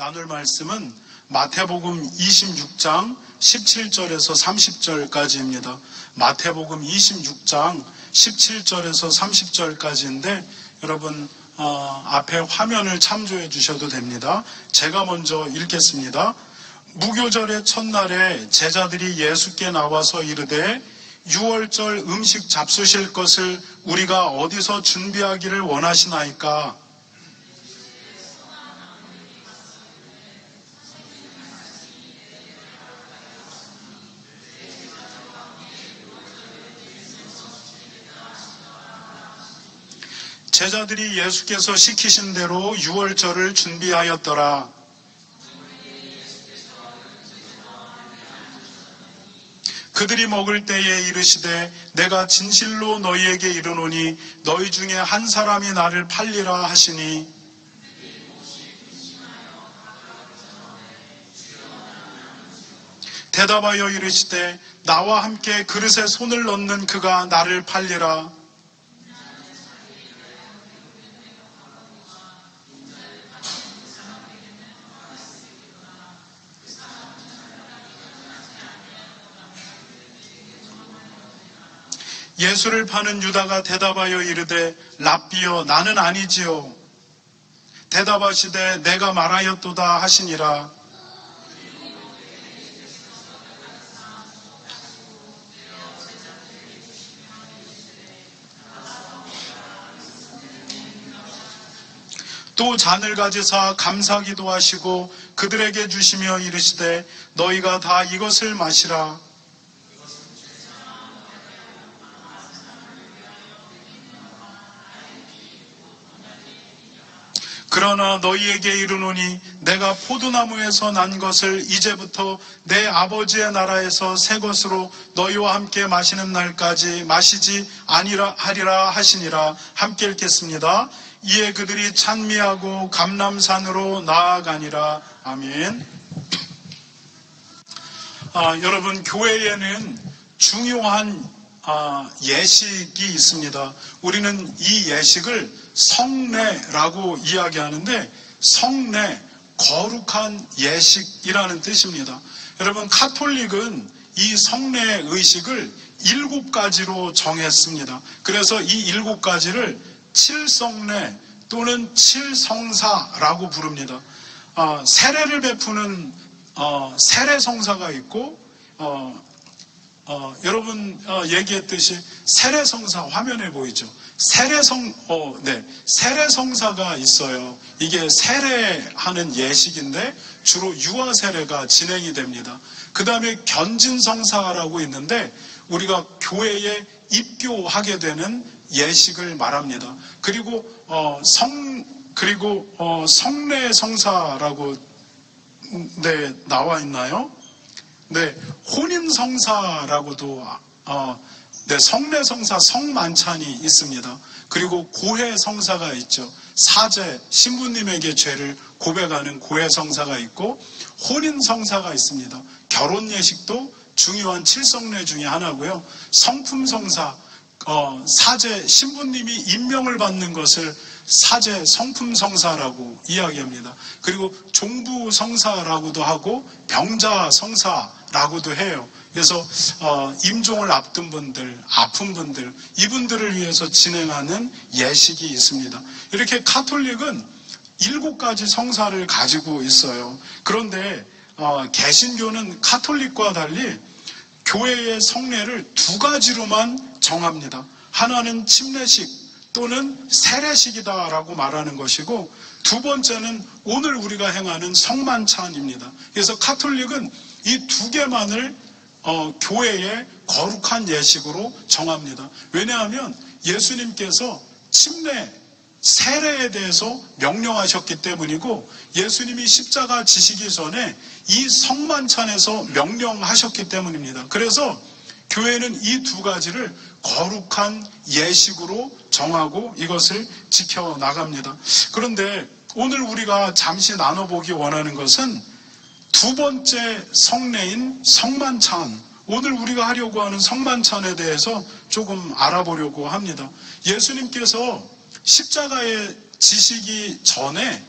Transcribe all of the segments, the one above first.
나눌 말씀은 마태복음 26장 17절에서 30절까지입니다. 마태복음 26장 17절에서 30절까지인데 여러분 앞에 화면을 참조해 주셔도 됩니다. 제가 먼저 읽겠습니다. 무교절의 첫날에 제자들이 예수께 나와서 이르되 유월절 음식 잡수실 것을 우리가 어디서 준비하기를 원하시나이까? 제자들이 예수께서 시키신 대로 유월절을 준비하였더라. 그들이 먹을 때에 이르시되 내가 진실로 너희에게 이르노니 너희 중에 한 사람이 나를 팔리라 하시니 대답하여 이르시되 나와 함께 그릇에 손을 넣는 그가 나를 팔리라. 예수를 파는 유다가 대답하여 이르되 랍비여 나는 아니지요. 대답하시되 내가 말하였도다 하시니라. 또 잔을 가지사 감사기도 하시고 그들에게 주시며 이르시되 너희가 다 이것을 마시라. 그러나 너희에게 이르노니 내가 포도나무에서 난 것을 이제부터 내 아버지의 나라에서 새 것으로 너희와 함께 마시는 날까지 마시지 아니라 하리라 하시니라. 함께 읽겠습니다. 이에 그들이 찬미하고 감람산으로 나아가니라. 아멘. 여러분, 교회에는 중요한 예식이 있습니다. 우리는 이 예식을 성례라고 이야기하는데 성례, 거룩한 예식이라는 뜻입니다. 여러분, 카톨릭은 이 성례 의식을 7가지로 정했습니다. 그래서 이 7가지를 칠성례 또는 칠성사라고 부릅니다. 세례를 베푸는 세례성사가 있고 여러분 얘기했듯이 세례성사 화면에 보이죠? 세례성사가 있어요. 이게 세례하는 예식인데 주로 유아 세례가 진행이 됩니다. 그 다음에 견진성사라고 있는데 우리가 교회에 입교하게 되는 예식을 말합니다. 그리고 성례성사라고 나와 있나요? 네, 혼인성사라고도 성례성사, 성만찬이 있습니다. 그리고 고해성사가 있죠. 사제, 신부님에게 죄를 고백하는 고해성사가 있고 혼인성사가 있습니다. 결혼예식도 중요한 칠성례 중에 하나고요. 성품성사, 사제, 신부님이 임명을 받는 것을 사제, 성품성사라고 이야기합니다. 그리고 종부성사라고도 하고 병자성사라고도 해요. 그래서 임종을 앞둔 분들, 아픈 분들, 이분들을 위해서 진행하는 예식이 있습니다. 이렇게 카톨릭은 7가지 성사를 가지고 있어요. 그런데 개신교는 카톨릭과 달리 교회의 성례를 2가지로만 정합니다. 하나는 침례식 또는 세례식이다라고 말하는 것이고, 두 번째는 오늘 우리가 행하는 성만찬입니다. 그래서 카톨릭은 이 2개만을 교회의 거룩한 예식으로 정합니다. 왜냐하면 예수님께서 침례, 세례에 대해서 명령하셨기 때문이고, 예수님이 십자가 지시기 전에 이 성만찬에서 명령하셨기 때문입니다. 그래서 교회는 이 2가지를 거룩한 예식으로 정하고 이것을 지켜나갑니다. 그런데 오늘 우리가 잠시 나눠보기 원하는 것은 2번째 성례인 성만찬, 오늘 우리가 하려고 하는 성만찬에 대해서 조금 알아보려고 합니다. 예수님께서 십자가에 지시기 전에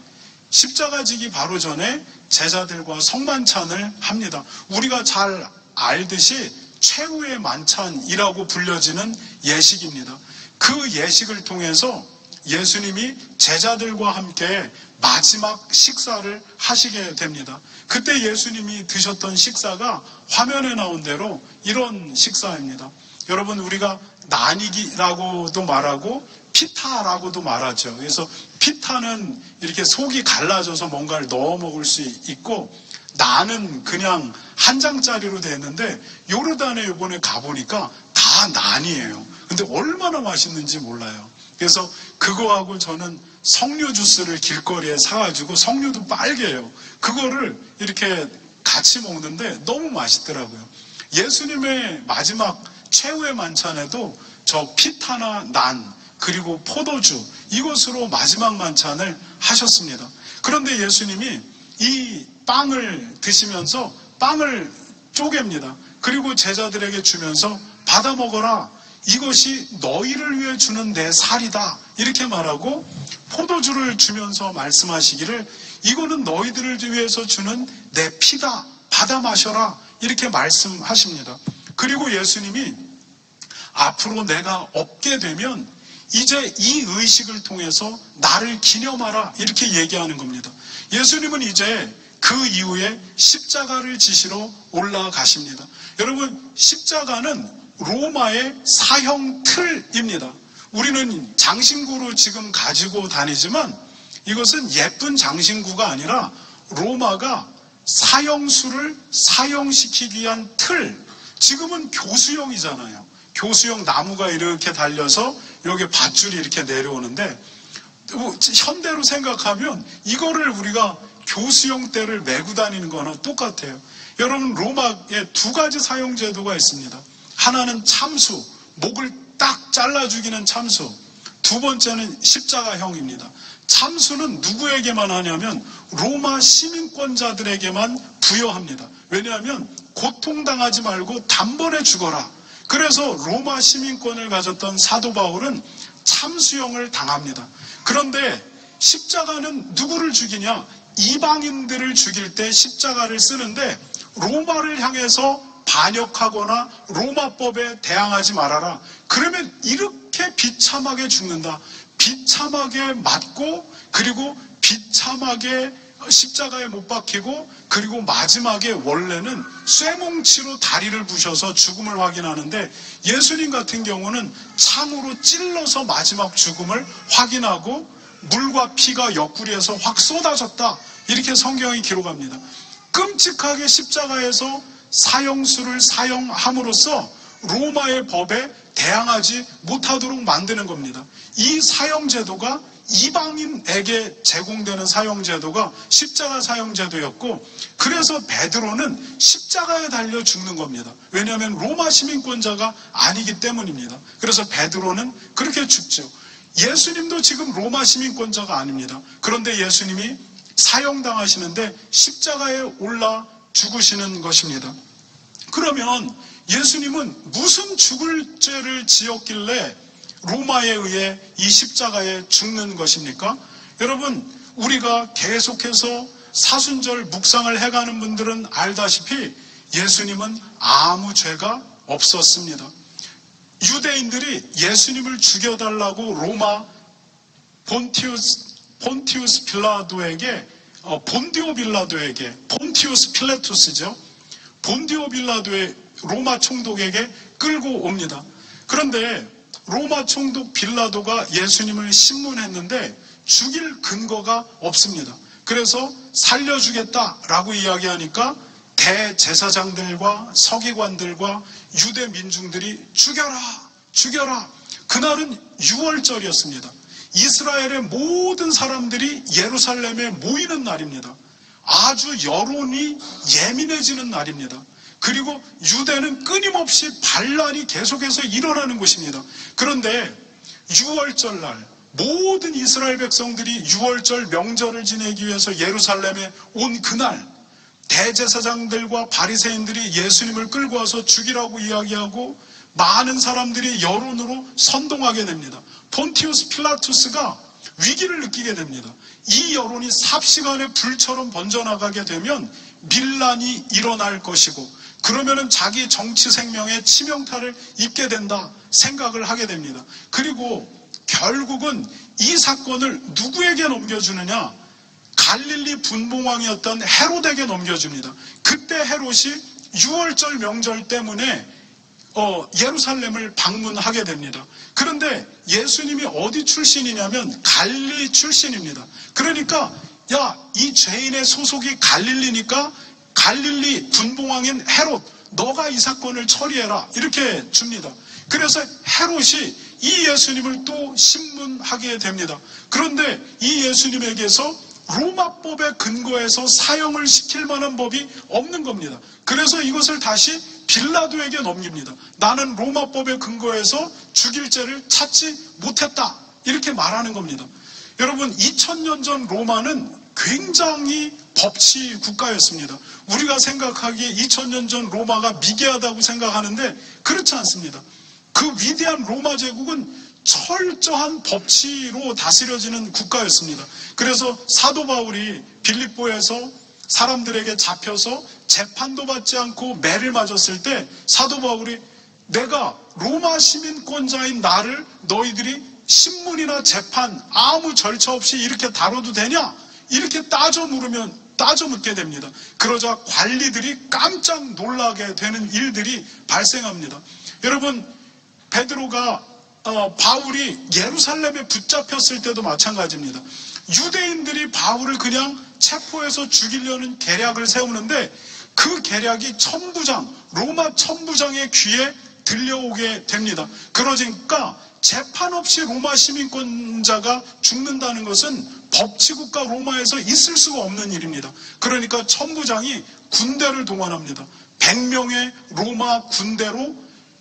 십자가 지기 바로 전에 제자들과 성만찬을 합니다. 우리가 잘 알듯이 최후의 만찬이라고 불려지는 예식입니다. 그 예식을 통해서 예수님이 제자들과 함께 마지막 식사를 하시게 됩니다. 그때 예수님이 드셨던 식사가 화면에 나온 대로 이런 식사입니다. 여러분, 우리가 나뉘기라고도 말하고 피타라고도 말하죠. 그래서 피타는 이렇게 속이 갈라져서 뭔가를 넣어 먹을 수 있고, 나는 그냥 한 장짜리로 되어 있는데 요르단에 이번에 가보니까 다 난이에요. 근데 얼마나 맛있는지 몰라요. 그래서 그거하고 저는 석류 주스를 길거리에 사가지고, 석류도 빨개요. 그거를 이렇게 같이 먹는데 너무 맛있더라고요. 예수님의 마지막 최후의 만찬에도 저 피타나 난 그리고 포도주, 이것으로 마지막 만찬을 하셨습니다. 그런데 예수님이 이 빵을 드시면서 빵을 쪼갭니다. 그리고 제자들에게 주면서 받아 먹어라, 이것이 너희를 위해 주는 내 살이다, 이렇게 말하고 포도주를 주면서 말씀하시기를 이거는 너희들을 위해서 주는 내 피다, 받아 마셔라, 이렇게 말씀하십니다. 그리고 예수님이 앞으로 내가 없게 되면 이제 이 의식을 통해서 나를 기념하라, 이렇게 얘기하는 겁니다. 예수님은 이제 그 이후에 십자가를 지시러 올라가십니다. 여러분, 십자가는 로마의 사형 틀입니다. 우리는 장신구로 지금 가지고 다니지만 이것은 예쁜 장신구가 아니라 로마가 사형수를 사형시키기 위한 틀. 지금은 교수형이잖아요. 교수형 나무가 이렇게 달려서 여기 밧줄이 이렇게 내려오는데, 현대로 생각하면 이거를 우리가 교수형 떼를 메고 다니는 거나 똑같아요. 여러분, 로마에 두 가지 사형 제도가 있습니다. 하나는 참수, 목을 딱 잘라 죽이는 참수. 두 번째는 십자가형입니다. 참수는 누구에게만 하냐면 로마 시민권자들에게만 부여합니다. 왜냐하면 고통당하지 말고 단번에 죽어라. 그래서 로마 시민권을 가졌던 사도 바울은 참수형을 당합니다. 그런데 십자가는 누구를 죽이냐? 이방인들을 죽일 때 십자가를 쓰는데, 로마를 향해서 반역하거나 로마법에 대항하지 말아라. 그러면 이렇게 비참하게 죽는다. 비참하게 맞고, 그리고 비참하게 십자가에 못 박히고, 그리고 마지막에 원래는 쇠뭉치로 다리를 부셔서 죽음을 확인하는데, 예수님 같은 경우는 창으로 찔러서 마지막 죽음을 확인하고 물과 피가 옆구리에서 확 쏟아졌다, 이렇게 성경이 기록합니다. 끔찍하게 십자가에서 사형수를 사형함으로써 로마의 법에 대항하지 못하도록 만드는 겁니다. 이 사형제도가 이방인에게 제공되는 사형제도가 십자가 사형제도였고, 그래서 베드로는 십자가에 달려 죽는 겁니다. 왜냐하면 로마 시민권자가 아니기 때문입니다. 그래서 베드로는 그렇게 죽죠. 예수님도 지금 로마 시민권자가 아닙니다. 그런데 예수님이 사형당하시는데 십자가에 올라 죽으시는 것입니다. 그러면 예수님은 무슨 죽을 죄를 지었길래 로마에 의해 이 십자가에 죽는 것입니까? 여러분, 우리가 계속해서 사순절 묵상을 해가는 분들은 알다시피 예수님은 아무 죄가 없었습니다. 유대인들이 예수님을 죽여달라고 로마 본티우스 빌라도에게, 본티우스 필라투스죠. 본디오 빌라도의 로마 총독에게 끌고 옵니다. 그런데 로마 총독 빌라도가 예수님을 신문했는데 죽일 근거가 없습니다. 그래서 살려주겠다라고 이야기하니까 대제사장들과 서기관들과 유대 민중들이 죽여라. 그날은 6월절이었습니다. 이스라엘의 모든 사람들이 예루살렘에 모이는 날입니다. 아주 여론이 예민해지는 날입니다. 그리고 유대는 끊임없이 반란이 계속해서 일어나는 곳입니다. 그런데 6월절 날 모든 이스라엘 백성들이 6월절 명절을 지내기 위해서 예루살렘에 온 그날, 대제사장들과 바리새인들이 예수님을 끌고 와서 죽이라고 이야기하고 많은 사람들이 여론으로 선동하게 됩니다. 본티우스 필라투스가 위기를 느끼게 됩니다. 이 여론이 삽시간에 불처럼 번져나가게 되면 밀란이 일어날 것이고, 그러면은 자기 정치 생명에 치명타를 입게 된다 생각을 하게 됩니다. 그리고 결국은 이 사건을 누구에게 넘겨주느냐? 갈릴리 분봉왕이었던 헤롯에게 넘겨줍니다. 그때 헤롯이 6월절 명절 때문에 예루살렘을 방문하게 됩니다. 그런데 예수님이 어디 출신이냐면 갈릴리 출신입니다. 그러니까 이 죄인의 소속이 갈릴리니까 갈릴리 분봉왕인 헤롯, 너가 이 사건을 처리해라, 이렇게 줍니다. 그래서 헤롯이 이 예수님을 또 신문하게 됩니다. 그런데 이 예수님에게서 로마법에 근거해서 사형을 시킬 만한 법이 없는 겁니다. 그래서 이것을 다시 빌라도에게 넘깁니다. 나는 로마법에 근거해서 죽일 죄를 찾지 못했다, 이렇게 말하는 겁니다. 여러분, 2000년 전 로마는 굉장히 법치 국가였습니다. 우리가 생각하기에 2000년 전 로마가 미개하다고 생각하는데 그렇지 않습니다. 그 위대한 로마 제국은 철저한 법치로 다스려지는 국가였습니다. 그래서 사도 바울이 빌립보에서 사람들에게 잡혀서 재판도 받지 않고 매를 맞았을 때 사도 바울이 내가 로마 시민권자인 나를 너희들이 신문이나 재판 아무 절차 없이 이렇게 다뤄도 되냐? 이렇게 따져 묻게 됩니다. 그러자 관리들이 깜짝 놀라게 되는 일들이 발생합니다. 여러분, 베드로가 바울이 예루살렘에 붙잡혔을 때도 마찬가지입니다. 유대인들이 바울을 그냥 체포해서 죽이려는 계략을 세우는데 그 계략이 로마 천부장의 귀에 들려오게 됩니다. 그러니까 재판 없이 로마 시민권자가 죽는다는 것은 법치국가 로마에서 있을 수가 없는 일입니다. 그러니까 천부장이 군대를 동원합니다. 100명의 로마 군대로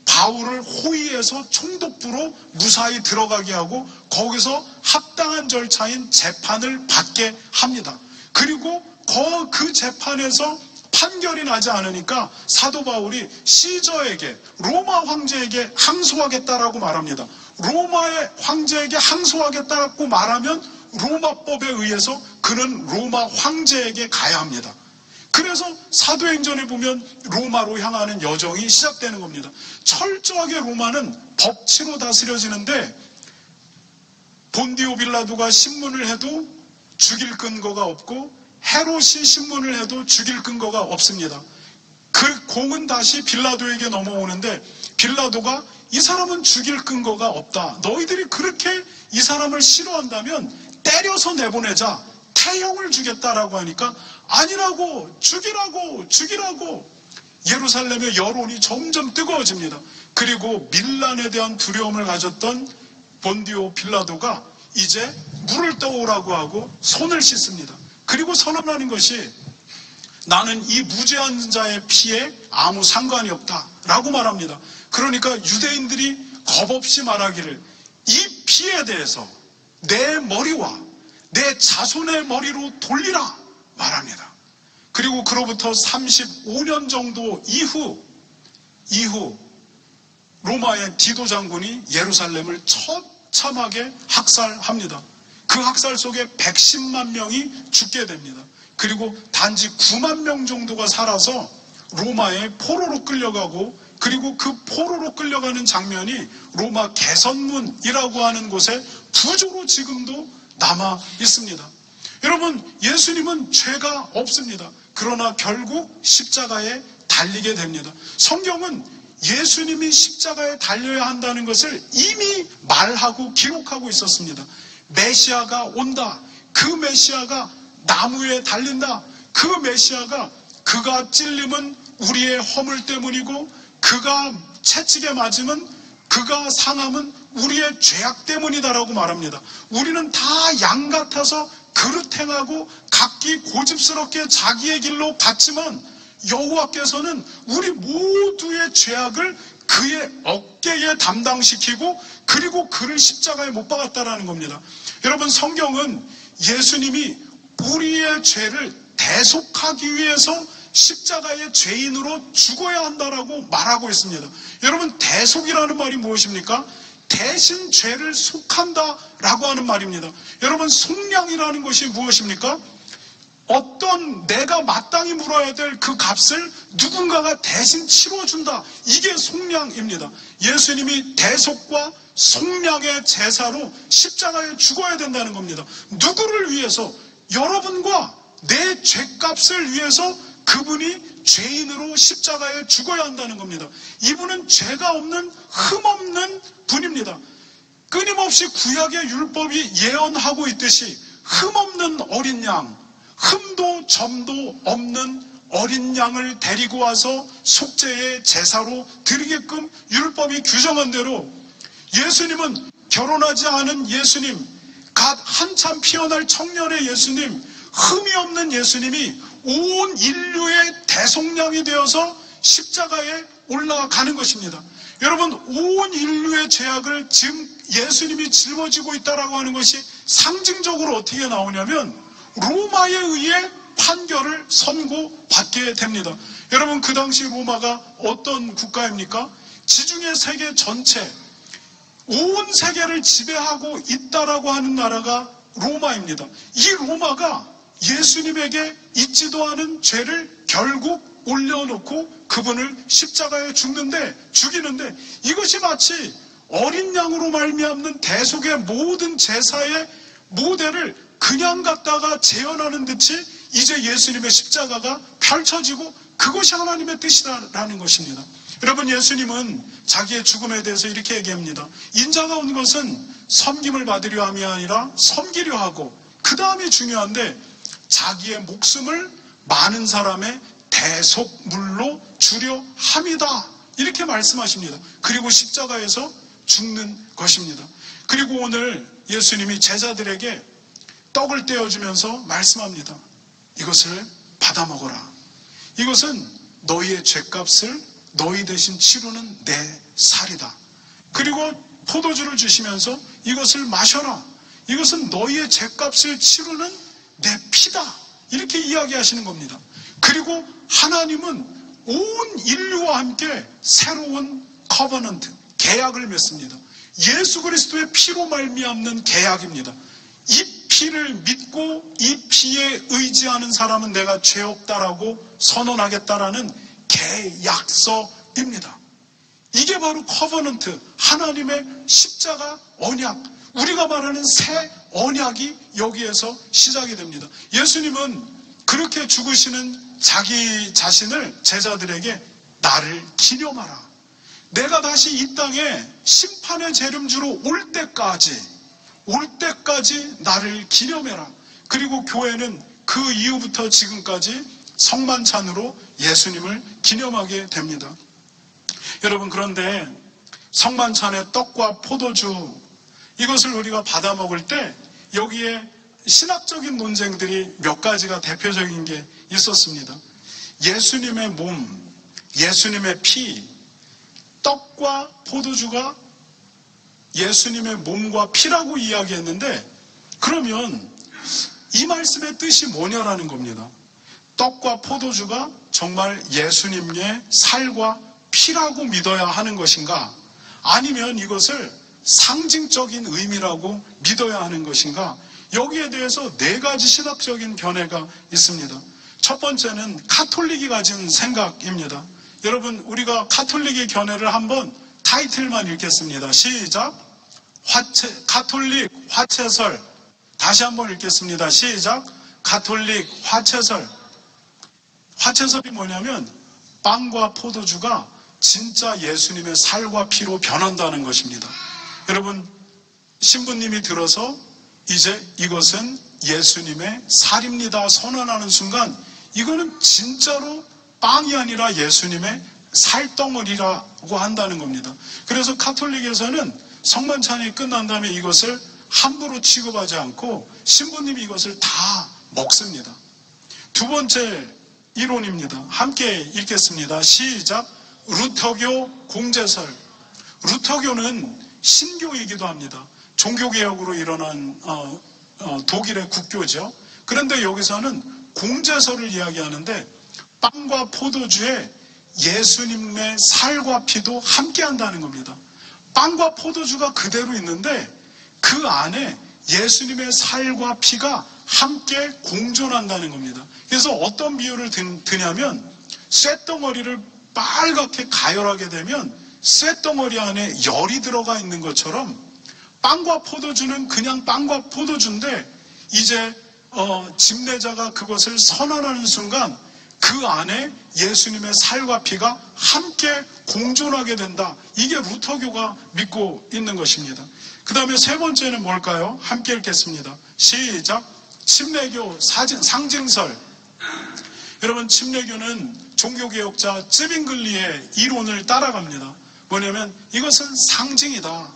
바울을 호위해서 총독부로 무사히 들어가게 하고 거기서 합당한 절차인 재판을 받게 합니다. 그리고 그 재판에서 판결이 나지 않으니까 사도 바울이 시저에게, 로마 황제에게 항소하겠다라고 말합니다. 로마의 황제에게 항소하겠다라고 말하면 로마법에 의해서 그는 로마 황제에게 가야 합니다. 그래서 사도행전에 보면 로마로 향하는 여정이 시작되는 겁니다. 철저하게 로마는 법치로 다스려지는데 본디오 빌라도가 신문을 해도 죽일 근거가 없고 헤롯이 신문을 해도 죽일 근거가 없습니다. 그 공은 다시 빌라도에게 넘어오는데 빌라도가 이 사람은 죽일 근거가 없다. 너희들이 그렇게 이 사람을 싫어한다면 때려서 내보내자. 태형을 주겠다라고 하니까 아니라고, 죽이라고. 예루살렘의 여론이 점점 뜨거워집니다. 그리고 밀란에 대한 두려움을 가졌던 본디오 빌라도가 이제 물을 떠오라고 하고 손을 씻습니다. 그리고 선언하는 것이 나는 이 무죄한 자의 피에 아무 상관이 없다라고 말합니다. 그러니까 유대인들이 겁없이 말하기를 이 피에 대해서 내 머리와 내 자손의 머리로 돌리라 말합니다. 그리고 그로부터 35년 정도 이후 로마의 디도 장군이 예루살렘을 처참하게 학살합니다. 그 학살 속에 110만 명이 죽게 됩니다. 그리고 단지 9만 명 정도가 살아서 로마의 포로로 끌려가고, 그리고 그 포로로 끌려가는 장면이 로마 개선문이라고 하는 곳에 부조로 지금도 남아 있습니다. 여러분, 예수님은 죄가 없습니다. 그러나 결국 십자가에 달리게 됩니다. 성경은 예수님이 십자가에 달려야 한다는 것을 이미 말하고 기록하고 있었습니다. 메시아가 온다. 그 메시아가 나무에 달린다. 그 메시아가 그가 찔림은 우리의 허물 때문이고 그가 채찍에 맞으면 그가 상함은 우리의 죄악 때문이다라고 말합니다. 우리는 다 양 같아서 그릇 행하고 각기 고집스럽게 자기의 길로 갔지만 여호와께서는 우리 모두의 죄악을 그의 어깨에 담당시키고 그리고 그를 십자가에 못 박았다라는 겁니다. 여러분, 성경은 예수님이 우리의 죄를 대속하기 위해서 십자가의 죄인으로 죽어야 한다라고 말하고 있습니다. 여러분, 대속이라는 말이 무엇입니까? 대신 죄를 속한다라고 하는 말입니다. 여러분, 속량이라는 것이 무엇입니까? 어떤 내가 마땅히 물어야 될 그 값을 누군가가 대신 치러준다. 이게 속량입니다. 예수님이 대속과 속량의 제사로 십자가에 죽어야 된다는 겁니다. 누구를 위해서? 여러분과 내 죄값을 위해서 그분이 죄인으로 십자가에 죽어야 한다는 겁니다. 이분은 죄가 없는 흠없는 분입니다. 끊임없이 구약의 율법이 예언하고 있듯이 흠없는 어린 양, 흠도 점도 없는 어린 양을 데리고 와서 속죄의 제사로 드리게끔 율법이 규정한 대로 예수님은, 결혼하지 않은 예수님, 갓 한참 피어날 청년의 예수님, 흠이 없는 예수님이 온 인류의 대속량이 되어서 십자가에 올라가는 것입니다. 여러분, 온 인류의 죄악을 지금 예수님이 짊어지고 있다라고 하는 것이 상징적으로 어떻게 나오냐면 로마에 의해 판결을 선고받게 됩니다. 여러분, 그 당시 로마가 어떤 국가입니까? 지중해 세계 전체, 온 세계를 지배하고 있다라고 하는 나라가 로마입니다. 이 로마가 예수님에게 있지도 않은 죄를 결국 올려놓고 그분을 십자가에 죽이는데 이것이 마치 어린 양으로 말미암는 대속의 모든 제사의 모델을 그냥 갖다가 재현하는 듯이 이제 예수님의 십자가가 펼쳐지고 그것이 하나님의 뜻이라는 것입니다. 여러분, 예수님은 자기의 죽음에 대해서 이렇게 얘기합니다. 인자가 온 것은 섬김을 받으려 함이 아니라 섬기려 하고, 그 다음이 중요한데 자기의 목숨을 많은 사람의 대속물로 주려 함이다, 이렇게 말씀하십니다. 그리고 십자가에서 죽는 것입니다. 그리고 오늘 예수님이 제자들에게 떡을 떼어주면서 말씀합니다. 이것을 받아 먹어라. 이것은 너희의 죄값을 너희 대신 치르는 내 살이다. 그리고 포도주를 주시면서 이것을 마셔라. 이것은 너희의 죄값을 치르는 내 피다. 이렇게 이야기하시는 겁니다. 그리고 하나님은 온 인류와 함께 새로운 커버넌트, 계약을 맺습니다. 예수 그리스도의 피로 말미암는 계약입니다. 이 피를 믿고 이 피에 의지하는 사람은 내가 죄 없다라고 선언하겠다라는 계약서입니다. 이게 바로 커버넌트, 하나님의 십자가 언약, 우리가 말하는 새 언약이 여기에서 시작이 됩니다. 예수님은 그렇게 죽으시는 자기 자신을 제자들에게 나를 기념하라. 내가 다시 이 땅에 심판의 재림주로 올 때까지 나를 기념해라. 그리고 교회는 그 이후부터 지금까지 성만찬으로 예수님을 기념하게 됩니다. 여러분, 그런데 성만찬의 떡과 포도주, 이것을 우리가 받아 먹을 때 여기에 신학적인 논쟁들이 몇 가지가 대표적인 게 있었습니다. 예수님의 몸, 예수님의 피, 떡과 포도주가 예수님의 몸과 피라고 이야기했는데, 그러면 이 말씀의 뜻이 뭐냐라는 겁니다. 떡과 포도주가 정말 예수님의 살과 피라고 믿어야 하는 것인가? 아니면 이것을 상징적인 의미라고 믿어야 하는 것인가? 여기에 대해서 네 가지 신학적인 견해가 있습니다. 첫 번째는 카톨릭이 가진 생각입니다. 여러분, 우리가 카톨릭의 견해를 한번 타이틀만 읽겠습니다. 시작. 가톨릭 화채설. 다시 한번 읽겠습니다. 시작. 가톨릭 화채설. 화채설이 뭐냐면 빵과 포도주가 진짜 예수님의 살과 피로 변한다는 것입니다. 여러분, 신부님이 들어서 이제 이것은 예수님의 살입니다 선언하는 순간, 이거는 진짜로 빵이 아니라 예수님의 살덩어리라고 한다는 겁니다. 그래서 카톨릭에서는 성만찬이 끝난 다음에 이것을 함부로 취급하지 않고 신부님이 이것을 다 먹습니다. 두 번째 이론입니다. 함께 읽겠습니다. 시작. 루터교 공제설. 루터교는 신교이기도 합니다. 종교개혁으로 일어난 독일의 국교죠. 그런데 여기서는 공제설을 이야기하는데 빵과 포도주에 예수님의 살과 피도 함께 한다는 겁니다. 빵과 포도주가 그대로 있는데 그 안에 예수님의 살과 피가 함께 공존한다는 겁니다. 그래서 어떤 비유를 드냐면 쇳덩어리를 빨갛게 가열하게 되면 쇳덩어리 안에 열이 들어가 있는 것처럼 빵과 포도주는 그냥 빵과 포도주인데 이제 집례자가 그것을 선언하는 순간 그 안에 예수님의 살과 피가 함께 공존하게 된다. 이게 루터교가 믿고 있는 것입니다. 그 다음에 세 번째는 뭘까요? 함께 읽겠습니다. 시작. 침례교 상징설. 여러분, 침례교는 종교개혁자 쯔빙글리의 이론을 따라갑니다. 뭐냐면 이것은 상징이다.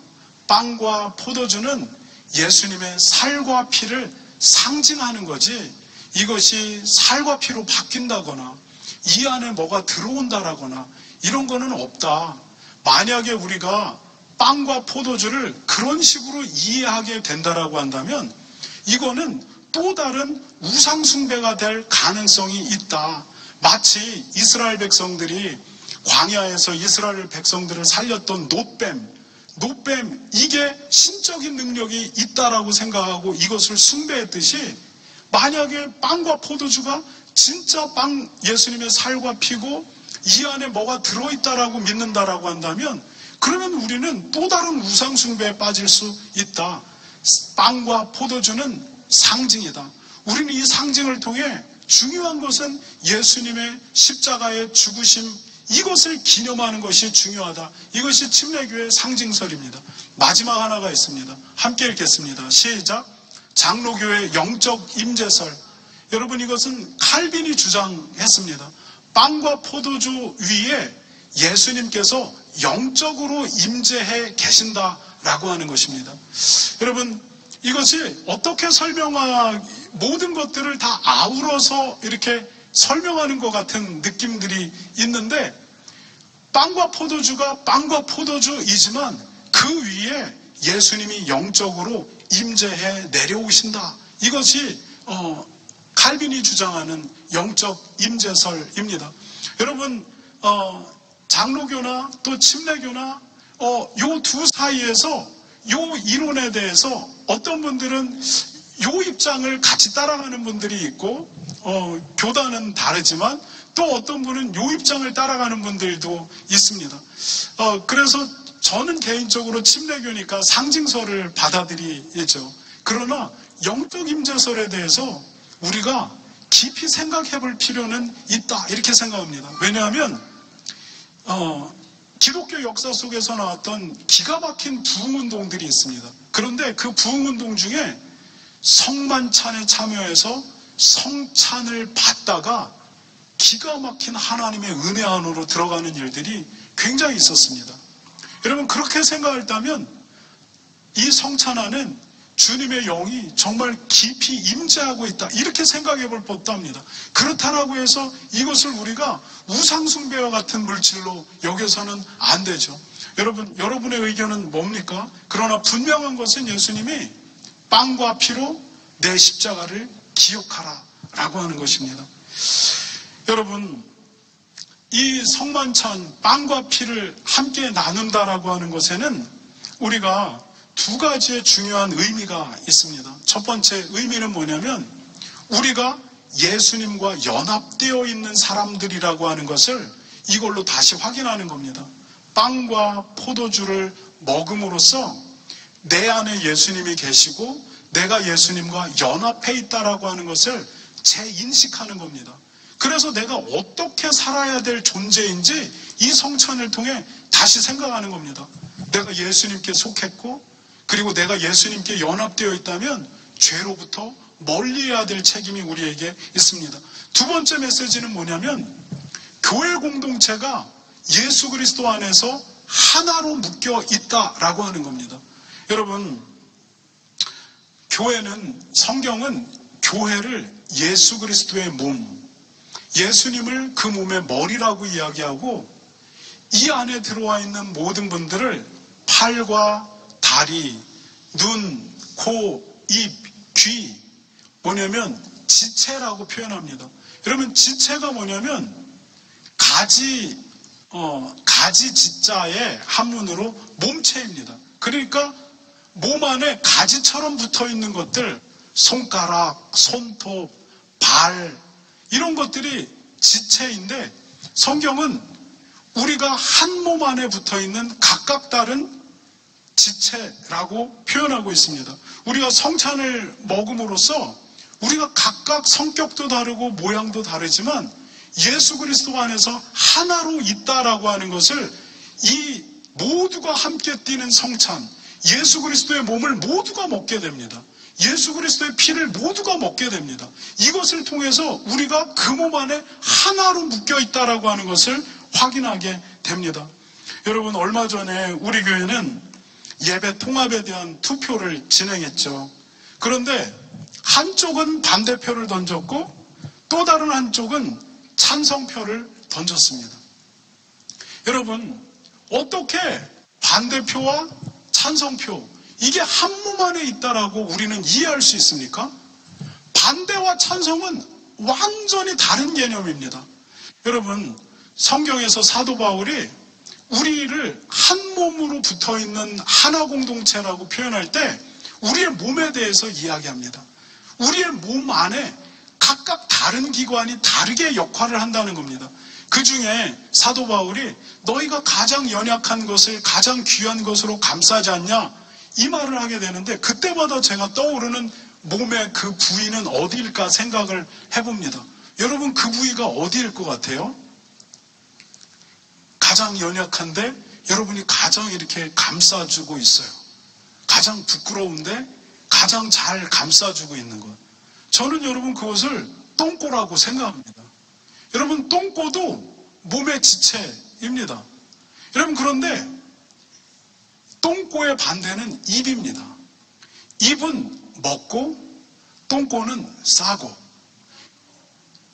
빵과 포도주는 예수님의 살과 피를 상징하는 거지, 이것이 살과 피로 바뀐다거나 이 안에 뭐가 들어온다라거나 이런 거는 없다. 만약에 우리가 빵과 포도주를 그런 식으로 이해하게 된다라고 한다면 이거는 또 다른 우상숭배가 될 가능성이 있다. 마치 이스라엘 백성들이 광야에서 이스라엘 백성들을 살렸던 노뱀, 이게 신적인 능력이 있다라고 생각하고 이것을 숭배했듯이, 만약에 빵과 포도주가 진짜 예수님의 살과 피고 이 안에 뭐가 들어있다라고 믿는다라고 한다면 그러면 우리는 또 다른 우상 숭배에 빠질 수 있다. 빵과 포도주는 상징이다. 우리는 이 상징을 통해 중요한 것은 예수님의 십자가의 죽으심, 이것을 기념하는 것이 중요하다. 이것이 침례교의 상징설입니다. 마지막 하나가 있습니다. 함께 읽겠습니다. 시작. 장로교의 영적 임재설. 여러분, 이것은 칼빈이 주장했습니다. 빵과 포도주 위에 예수님께서 영적으로 임재해 계신다라고 하는 것입니다. 여러분, 이것이 어떻게 모든 것들을 다 아우러서 이렇게 설명하는 것 같은 느낌들이 있는데, 빵과 포도주가 빵과 포도주이지만 그 위에 예수님이 영적으로 임재해 내려오신다. 이것이 칼빈이 주장하는 영적 임재설입니다. 여러분, 장로교나 또 침례교나 요 두 사이에서 요 이론에 대해서 어떤 분들은 요 입장을 같이 따라가는 분들이 있고, 교단은 다르지만 또 어떤 분은 요 입장을 따라가는 분들도 있습니다. 그래서 저는 개인적으로 침례교니까 상징설을 받아들이죠. 그러나 영적 임재설에 대해서 우리가 깊이 생각해 볼 필요는 있다, 이렇게 생각합니다. 왜냐하면 기독교 역사 속에서 나왔던 기가 막힌 부흥운동들이 있습니다. 그런데 그 부흥운동 중에 성만찬에 참여해서 성찬을 받다가 기가 막힌 하나님의 은혜 안으로 들어가는 일들이 굉장히 있었습니다. 여러분, 그렇게 생각한다면 이 성찬 안엔 주님의 영이 정말 깊이 임재하고 있다, 이렇게 생각해 볼 법도 합니다. 그렇다라고 해서 이것을 우리가 우상숭배와 같은 물질로 여겨서는 안 되죠. 여러분의 의견은 뭡니까? 그러나 분명한 것은 예수님이 빵과 피로 내 십자가를 기억하라 라고 하는 것입니다. 여러분, 이 성만찬, 빵과 피를 함께 나눈다라고 하는 것에는 우리가 두 가지의 중요한 의미가 있습니다. 첫 번째 의미는 뭐냐면 우리가 예수님과 연합되어 있는 사람들이라고 하는 것을 이걸로 다시 확인하는 겁니다. 빵과 포도주를 먹음으로써 내 안에 예수님이 계시고 내가 예수님과 연합해 있다라고 하는 것을 재인식하는 겁니다. 그래서 내가 어떻게 살아야 될 존재인지 이 성찬을 통해 다시 생각하는 겁니다. 내가 예수님께 속했고, 그리고 내가 예수님께 연합되어 있다면 죄로부터 멀리해야 될 책임이 우리에게 있습니다. 두 번째 메시지는 뭐냐면 교회 공동체가 예수 그리스도 안에서 하나로 묶여 있다라고 하는 겁니다. 여러분, 성경은 교회를 예수 그리스도의 몸, 예수님을 그 몸의 머리라고 이야기하고, 이 안에 들어와 있는 모든 분들을 팔과 다리, 눈, 코, 입, 귀, 뭐냐면 지체라고 표현합니다. 여러분, 지체가 뭐냐면 가지, 가지 지자의 한문으로 몸체입니다. 그러니까 몸 안에 가지처럼 붙어 있는 것들, 손가락, 손톱, 발, 이런 것들이 지체인데, 성경은 우리가 한 몸 안에 붙어 있는 각각 다른 지체라고 표현하고 있습니다. 우리가 성찬을 먹음으로써 우리가 각각 성격도 다르고 모양도 다르지만 예수 그리스도 안에서 하나로 있다라고 하는 것을, 이 모두가 함께 뛰는 성찬, 예수 그리스도의 몸을 모두가 먹게 됩니다. 예수 그리스도의 피를 모두가 먹게 됩니다. 이것을 통해서 우리가 그 몸 안에 하나로 묶여 있다라고 하는 것을 확인하게 됩니다. 여러분, 얼마 전에 우리 교회는 예배 통합에 대한 투표를 진행했죠. 그런데 한쪽은 반대표를 던졌고 또 다른 한쪽은 찬성표를 던졌습니다. 여러분, 어떻게 반대표와 찬성표, 이게 한 몸 안에 있다라고 우리는 이해할 수 있습니까? 반대와 찬성은 완전히 다른 개념입니다. 여러분, 성경에서 사도 바울이 우리를 한 몸으로 붙어 있는 하나 공동체라고 표현할 때 우리의 몸에 대해서 이야기합니다. 우리의 몸 안에 각각 다른 기관이 다르게 역할을 한다는 겁니다. 그 중에 사도 바울이 너희가 가장 연약한 것을 가장 귀한 것으로 감싸지 않냐, 이 말을 하게 되는데, 그때마다 제가 떠오르는 몸의 그 부위는 어디일까 생각을 해봅니다. 여러분, 그 부위가 어디일 것 같아요? 가장 연약한데 여러분이 가장 이렇게 감싸주고 있어요. 가장 부끄러운데 가장 잘 감싸주고 있는 것. 저는 여러분 그것을 똥꼬라고 생각합니다. 여러분, 똥꼬도 몸의 지체입니다. 여러분, 그런데 똥꼬의 반대는 입입니다. 입은 먹고 똥꼬는 싸고.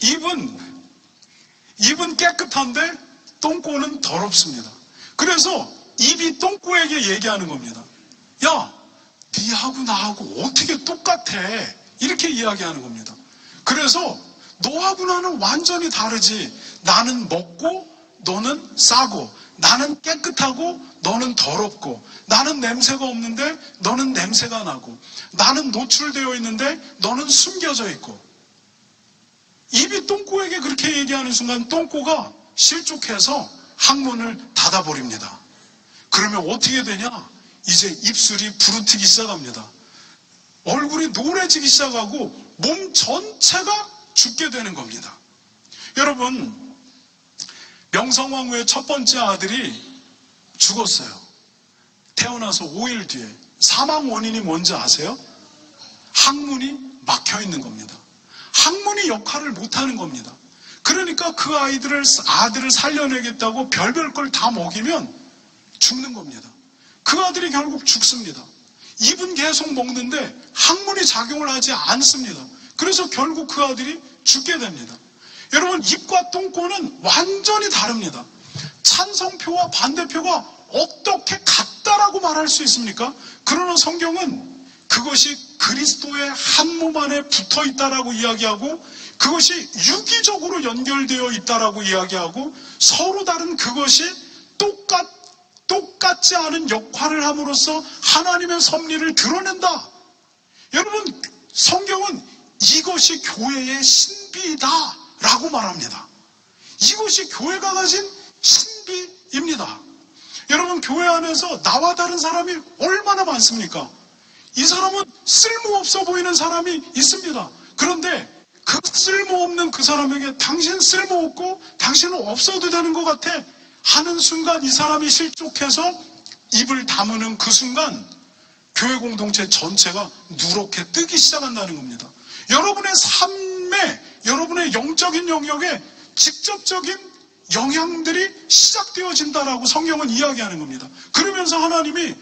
입은 깨끗한데 똥꼬는 더럽습니다. 그래서 입이 똥꼬에게 얘기하는 겁니다. 야, 니하고 나하고 어떻게 똑같아? 이렇게 이야기하는 겁니다. 그래서 너하고 나는 완전히 다르지. 나는 먹고 너는 싸고, 나는 깨끗하고 너는 더럽고, 나는 냄새가 없는데 너는 냄새가 나고, 나는 노출되어 있는데 너는 숨겨져 있고. 입이 똥꼬에게 그렇게 얘기하는 순간 똥꼬가 실족해서 항문을 닫아버립니다. 그러면 어떻게 되냐? 이제 입술이 부르트기 시작합니다. 얼굴이 노래지기 시작하고 몸 전체가 죽게 되는 겁니다. 여러분, 명성황후의 첫 번째 아들이 죽었어요. 태어나서 5일 뒤에. 사망 원인이 뭔지 아세요? 항문이 막혀 있는 겁니다. 항문이 역할을 못하는 겁니다. 그러니까 그 아들을 살려내겠다고 별별 걸 다 먹이면 죽는 겁니다. 그 아들이 결국 죽습니다. 입은 계속 먹는데 항문이 작용을 하지 않습니다. 그래서 결국 그 아들이 죽게 됩니다. 여러분, 입과 똥꼬는 완전히 다릅니다. 찬성표와 반대표가 어떻게 같다라고 말할 수 있습니까? 그러나 성경은 그것이 그리스도의 한 몸 안에 붙어 있다라고 이야기하고, 그것이 유기적으로 연결되어 있다라고 이야기하고, 서로 다른 그것이 똑같지 않은 역할을 함으로써 하나님의 섭리를 드러낸다. 여러분, 성경은 이것이 교회의 신비다라고 말합니다. 이것이 교회가 가진 신비입니다. 여러분, 교회 안에서 나와 다른 사람이 얼마나 많습니까? 이 사람은 쓸모없어 보이는 사람이 있습니다. 그런데 그 쓸모없는 그 사람에게 당신 쓸모없고 당신은 없어도 되는 것 같아 하는 순간 이 사람이 실족해서 입을 다무는 그 순간 교회 공동체 전체가 누렇게 뜨기 시작한다는 겁니다. 여러분의 삶에, 여러분의 영적인 영역에 직접적인 영향들이 시작되어진다라고 성경은 이야기하는 겁니다. 그러면서 하나님이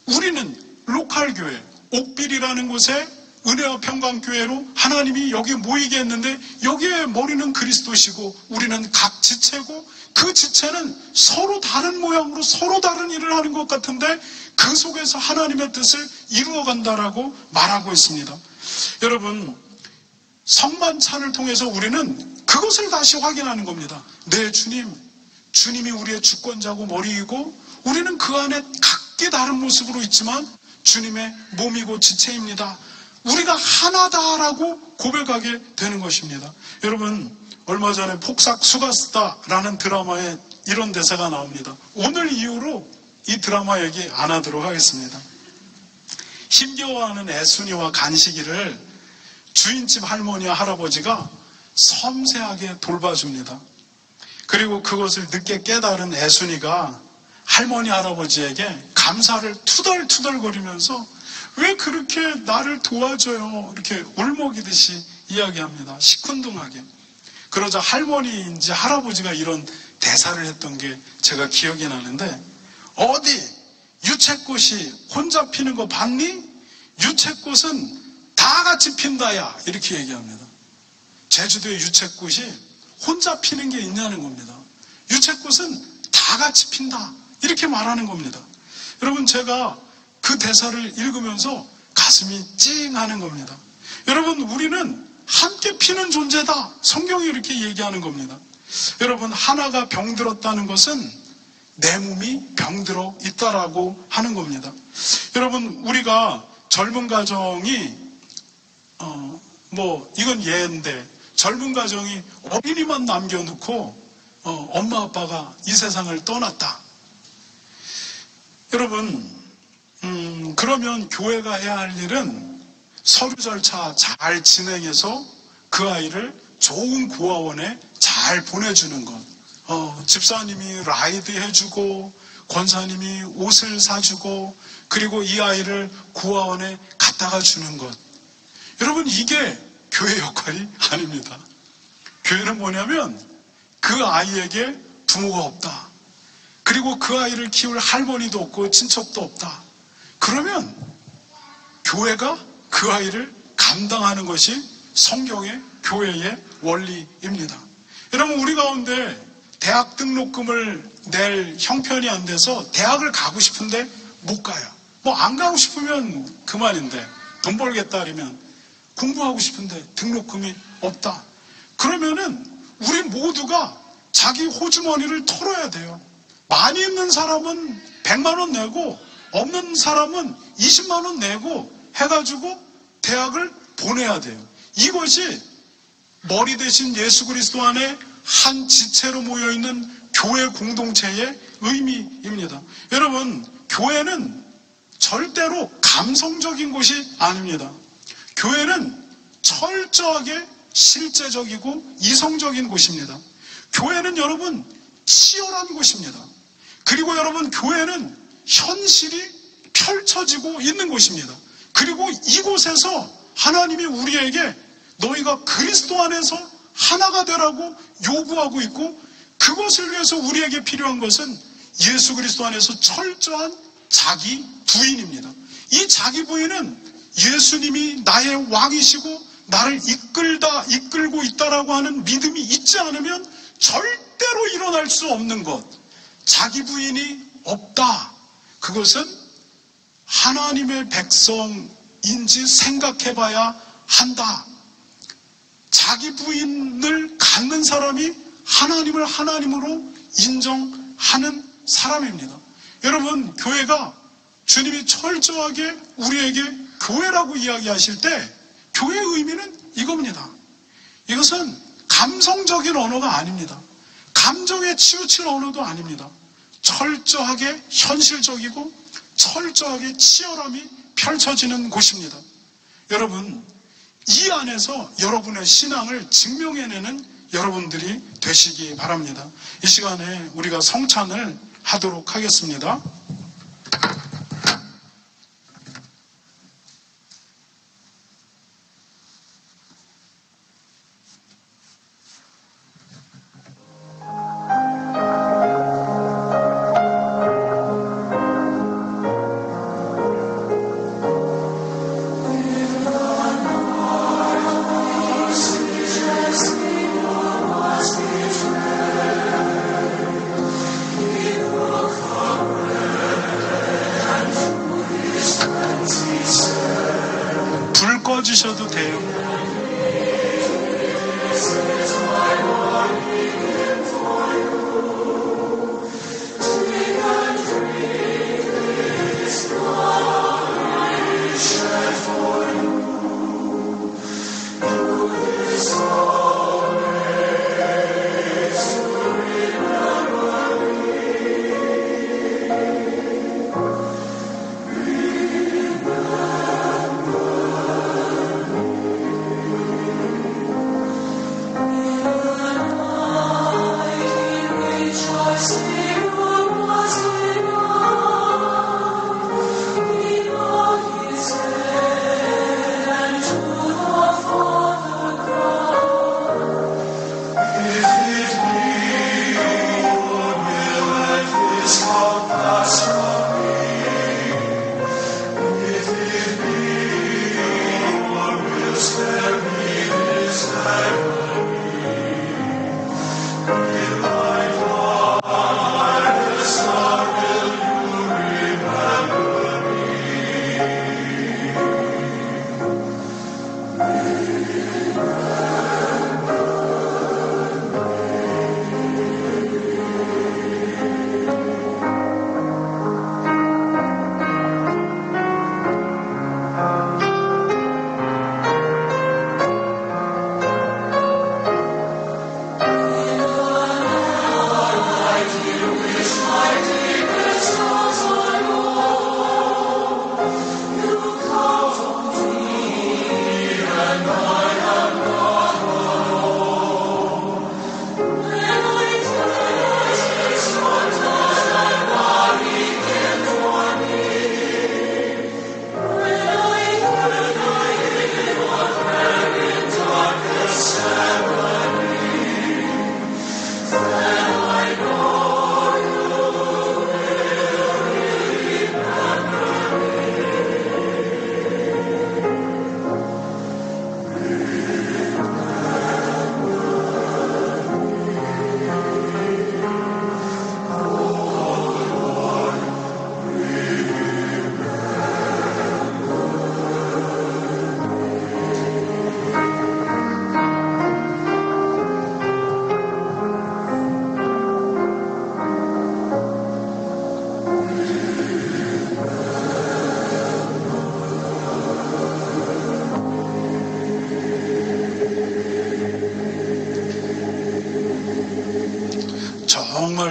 우리는 로컬 교회, 옥빌이라는 곳에 은혜와 평강교회로 하나님이 여기에 모이게 했는데, 여기에 머리는 그리스도시고 우리는 각 지체고, 그 지체는 서로 다른 모양으로 서로 다른 일을 하는 것 같은데 그 속에서 하나님의 뜻을 이루어간다라고 말하고 있습니다. 여러분, 성만찬을 통해서 우리는 그것을 다시 확인하는 겁니다. 네, 주님, 주님이 우리의 주권자고 머리이고 우리는 그 안에 각기 다른 모습으로 있지만 주님의 몸이고 지체입니다. 우리가 하나다라고 고백하게 되는 것입니다. 여러분, 얼마 전에 폭삭 수가스다라는 드라마에 이런 대사가 나옵니다. 오늘 이후로 이 드라마 얘기 안 하도록 하겠습니다. 힘겨워하는 애순이와 간식이를 주인집 할머니와 할아버지가 섬세하게 돌봐줍니다. 그리고 그것을 늦게 깨달은 애순이가 할머니 할아버지에게 감사를 투덜투덜거리면서 왜 그렇게 나를 도와줘요? 이렇게 울먹이듯이 이야기합니다. 시큰둥하게. 그러자 할머니인지 할아버지가 이런 대사를 했던 게 제가 기억이 나는데, 어디 유채꽃이 혼자 피는 거 봤니? 유채꽃은 다 같이 핀다야. 이렇게 얘기합니다. 제주도의 유채꽃이 혼자 피는 게 있냐는 겁니다. 유채꽃은 다 같이 핀다. 이렇게 말하는 겁니다. 여러분, 제가 그 대사를 읽으면서 가슴이 찡하는 겁니다. 여러분, 우리는 함께 피는 존재다. 성경이 이렇게 얘기하는 겁니다. 여러분, 하나가 병들었다는 것은 내 몸이 병들어 있다라고 하는 겁니다. 여러분, 우리가 젊은 가정이 이건 예인데 젊은 가정이 어린이만 남겨놓고 엄마 아빠가 이 세상을 떠났다. 여러분, 그러면 교회가 해야 할 일은 서류 절차 잘 진행해서 그 아이를 좋은 고아원에 잘 보내주는 것. 집사님이 라이드 해주고 권사님이 옷을 사주고 그리고 이 아이를 고아원에 갖다가 주는 것. 여러분, 이게 교회 역할이 아닙니다. 교회는 뭐냐면 그 아이에게 부모가 없다. 그리고 그 아이를 키울 할머니도 없고 친척도 없다. 그러면 교회가 그 아이를 감당하는 것이 성경의 교회의 원리입니다. 여러분, 우리 가운데 대학 등록금을 낼 형편이 안 돼서 대학을 가고 싶은데 못 가요. 안 가고 싶으면 그만인데 돈 벌겠다 그러면 공부하고 싶은데 등록금이 없다. 그러면은 우리 모두가 자기 호주머니를 털어야 돼요. 많이 있는 사람은 100만 원 내고 없는 사람은 20만 원 내고 해가지고 대학을 보내야 돼요. 이것이 머리 대신 예수 그리스도 안에 한 지체로 모여있는 교회 공동체의 의미입니다. 여러분, 교회는 절대로 감성적인 곳이 아닙니다. 교회는 철저하게 실제적이고 이성적인 곳입니다. 교회는 여러분 치열한 곳입니다. 그리고 여러분, 교회는 현실이 펼쳐지고 있는 곳입니다. 그리고 이곳에서 하나님이 우리에게 너희가 그리스도 안에서 하나가 되라고 요구하고 있고, 그것을 위해서 우리에게 필요한 것은 예수 그리스도 안에서 철저한 자기 부인입니다. 이 자기 부인은 예수님이 나의 왕이시고 나를 이끌고 있다라고 하는 믿음이 있지 않으면 절대로 일어날 수 없는 것. 자기 부인이 없다. 그것은 하나님의 백성인지 생각해봐야 한다. 자기 부인을 갖는 사람이 하나님을 하나님으로 인정하는 사람입니다. 여러분, 교회가 주님이 철저하게 우리에게 교회라고 이야기하실 때 교회의 의미는 이겁니다. 이것은 감성적인 언어가 아닙니다. 감정에 치우칠 언어도 아닙니다. 철저하게 현실적이고 철저하게 치열함이 펼쳐지는 곳입니다. 여러분, 이 안에서 여러분의 신앙을 증명해내는 여러분들이 되시기 바랍니다. 이 시간에 우리가 성찬을 하도록 하겠습니다. 꺼주셔도 돼요.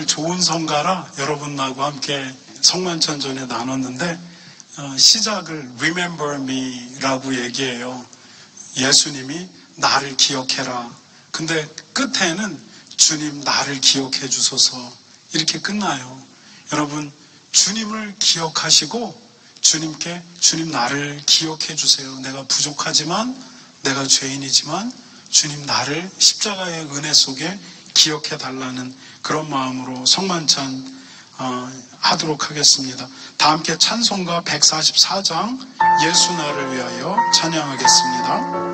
좋은 성가라 여러분하고 함께 성만찬 전에 나눴는데 시작을 Remember me라고 얘기해요. 예수님이 나를 기억해라. 근데 끝에는 주님 나를 기억해 주소서 이렇게 끝나요. 여러분 주님을 기억하시고 주님께 주님 나를 기억해 주세요. 내가 부족하지만 내가 죄인이지만 주님 나를 십자가의 은혜 속에 기억해 달라는 그런 마음으로 성만찬 하도록 하겠습니다. 다 함께 찬송가 144장 예수 나를 위하여 찬양하겠습니다.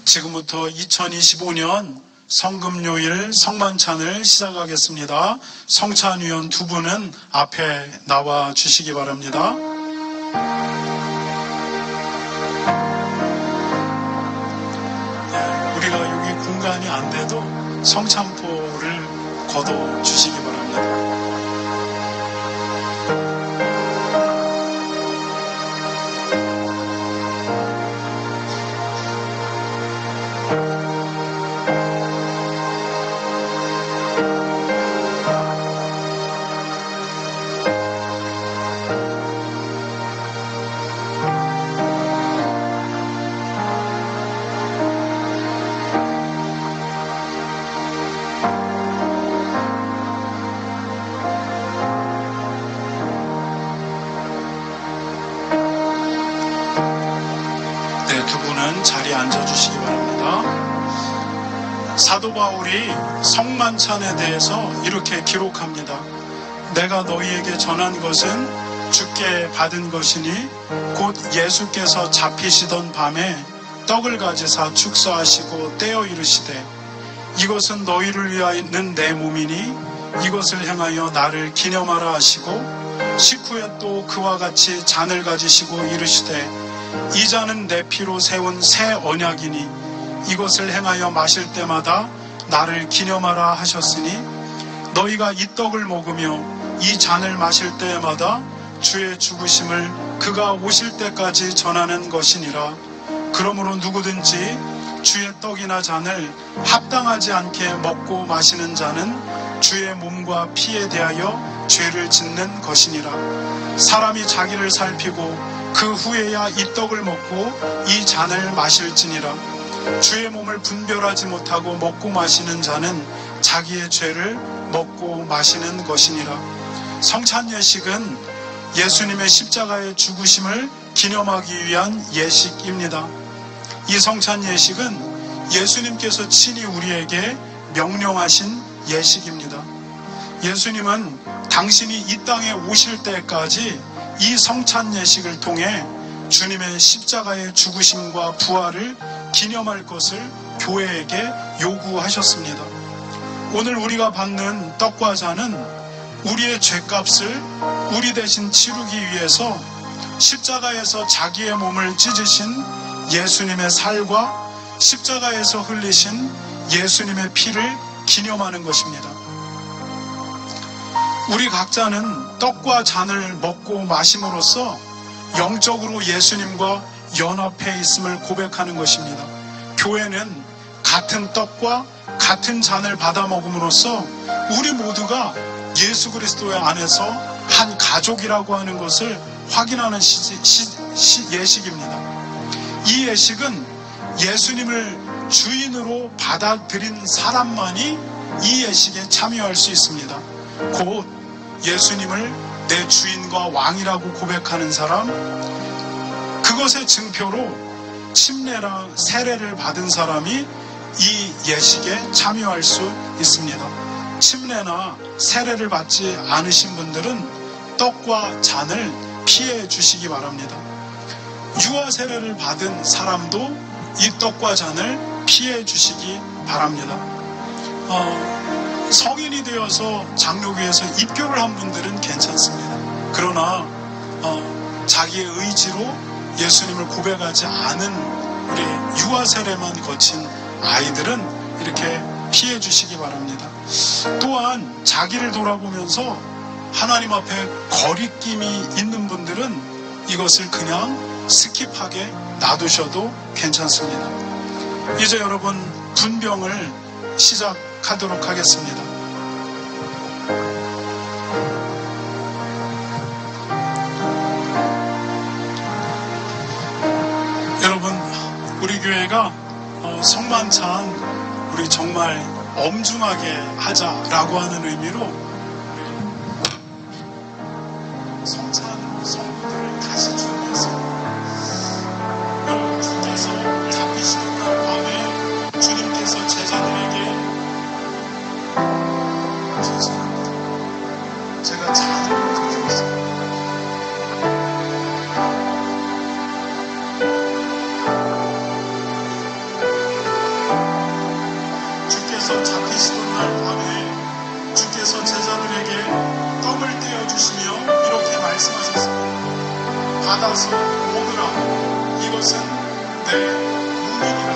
지금부터 2025년 성금요일 성만찬을 시작하겠습니다. 성찬위원 두 분은 앞에 나와 주시기 바랍니다. 우리가 여기 공간이 안 돼도 성찬포를 걷어 주시기 바랍니다. 두 분은 자리에 앉아주시기 바랍니다. 사도 바울이 성만찬에 대해서 이렇게 기록합니다. 내가 너희에게 전한 것은 주께 받은 것이니 곧 예수께서 잡히시던 밤에 떡을 가지사 축사하시고 떼어 이르시되 이것은 너희를 위하여는 내 몸이니 이것을 행하여 나를 기념하라 하시고 식후에 또 그와 같이 잔을 가지시고 이르시되 이 잔은 내 피로 세운 새 언약이니 이것을 행하여 마실 때마다 나를 기념하라 하셨으니 너희가 이 떡을 먹으며 이 잔을 마실 때마다 주의 죽으심을 그가 오실 때까지 전하는 것이니라. 그러므로 누구든지 주의 떡이나 잔을 합당하지 않게 먹고 마시는 자는 주의 몸과 피에 대하여 죄를 짓는 것이니라. 사람이 자기를 살피고 그 후에야 이 떡을 먹고 이 잔을 마실지니라. 주의 몸을 분별하지 못하고 먹고 마시는 자는 자기의 죄를 먹고 마시는 것이니라. 성찬 예식은 예수님의 십자가의 죽으심을 기념하기 위한 예식입니다. 이 성찬 예식은 예수님께서 친히 우리에게 명령하신 예식입니다. 예수님은 당신이 이 땅에 오실 때까지 이 성찬 예식을 통해 주님의 십자가의 죽으심과 부활을 기념할 것을 교회에게 요구하셨습니다. 오늘 우리가 받는 떡과 잔은 우리의 죄값을 우리 대신 치르기 위해서 십자가에서 자기의 몸을 찢으신 예수님의 살과 십자가에서 흘리신 예수님의 피를 기념하는 것입니다. 우리 각자는 떡과 잔을 먹고 마심으로써 영적으로 예수님과 연합해 있음을 고백하는 것입니다. 교회는 같은 떡과 같은 잔을 받아 먹음으로써 우리 모두가 예수 그리스도의 안에서 한 가족이라고 하는 것을 확인하는 예식입니다. 이 예식은 예수님을 주인으로 받아들인 사람만이 이 예식에 참여할 수 있습니다. 곧 예수님을 내 주인과 왕이라고 고백하는 사람, 그것의 증표로 침례랑 세례를 받은 사람이 이 예식에 참여할 수 있습니다. 침례나 세례를 받지 않으신 분들은 떡과 잔을 피해 주시기 바랍니다. 유아 세례를 받은 사람도 이 떡과 잔을 피해 주시기 바랍니다. 성인이 되어서 장로교에서 입교를 한 분들은 괜찮습니다. 그러나 자기의 의지로 예수님을 고백하지 않은 우리 유아 세례만 거친 아이들은 이렇게 피해 주시기 바랍니다. 또한 자기를 돌아보면서 하나님 앞에 거리낌이 있는 분들은 이것을 그냥 스킵하게 놔두셔도 괜찮습니다. 이제 여러분 분병을 시작하도록 하겠습니다. 여러분, 우리 교회가 성만찬 우리 정말 엄중하게 하자라고 하는 의미로 성찬 성도들을 다시 준비했습니다. 여러분, 주께서 잡히시는 날 밤에 주님께서 제자들에게 죄송합니다. 제가 자주 드렸습니다. 주께서 잡히시던 날 밤에 주께서 제자들에게 떡을 떼어주시며 이렇게 말씀하셨습니다. 받아서 먹으라. 이것은 내 몸이니라.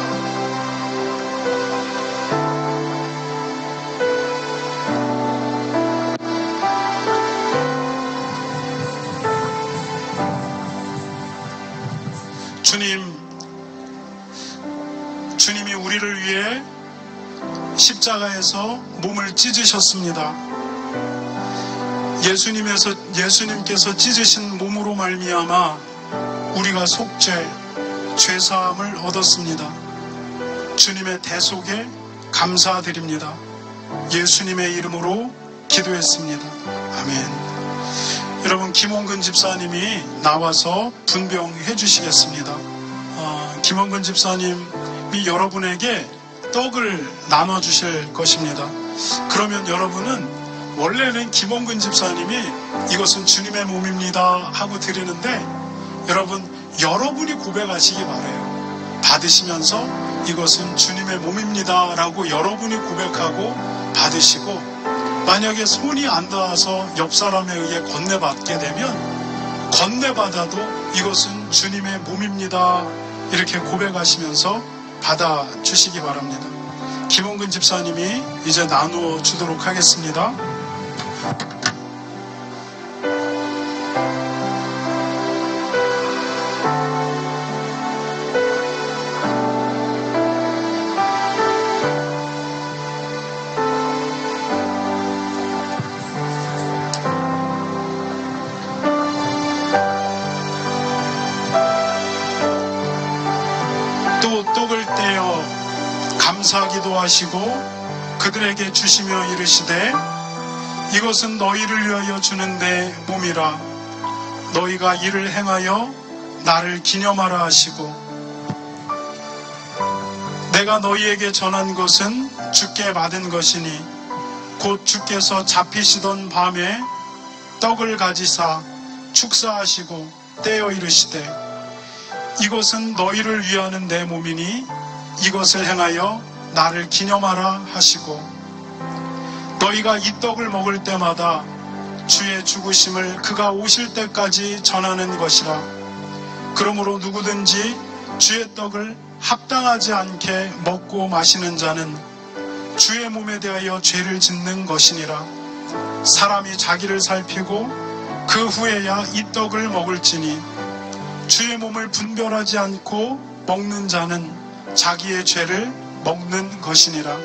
주님이 우리를 위해 십자가에서 몸을 찢으셨습니다. 예수님께서 찢으신 몸으로 말미암아 우리가 속죄, 죄사함을 얻었습니다. 주님의 대속에 감사드립니다. 예수님의 이름으로 기도했습니다. 아멘. 여러분, 김홍근 집사님이 나와서 분병해 주시겠습니다. 김홍근 집사님이 여러분에게 떡을 나눠주실 것입니다. 그러면 여러분은 원래는 김홍근 집사님이 이것은 주님의 몸입니다 하고 드리는데 여러분이 고백하시기 바라요. 받으시면서 이것은 주님의 몸입니다 라고 여러분이 고백하고 받으시고, 만약에 손이 안 닿아서 옆 사람에 의해 건네받게 되면 건네받아도 이것은 주님의 몸입니다 이렇게 고백하시면서 받아주시기 바랍니다. 김홍근 집사님이 이제 나누어 주도록 하겠습니다. 또 떡을 떼어 감사기도 하시고 그들에게 주시며 이르시되 이것은 너희를 위하여 주는 내 몸이라. 너희가 이를 행하여 나를 기념하라 하시고, 내가 너희에게 전한 것은 주께 받은 것이니 곧 주께서 잡히시던 밤에 떡을 가지사 축사하시고 떼어 이르시되 이것은 너희를 위하는 내 몸이니 이것을 행하여 나를 기념하라 하시고, 너희가 이 떡을 먹을 때마다 주의 죽으심을 그가 오실 때까지 전하는 것이라. 그러므로 누구든지 주의 떡을 합당하지 않게 먹고 마시는 자는 주의 몸에 대하여 죄를 짓는 것이니라. 사람이 자기를 살피고 그 후에야 이 떡을 먹을지니 주의 몸을 분별하지 않고 먹는 자는 자기의 죄를 먹는 것이니라.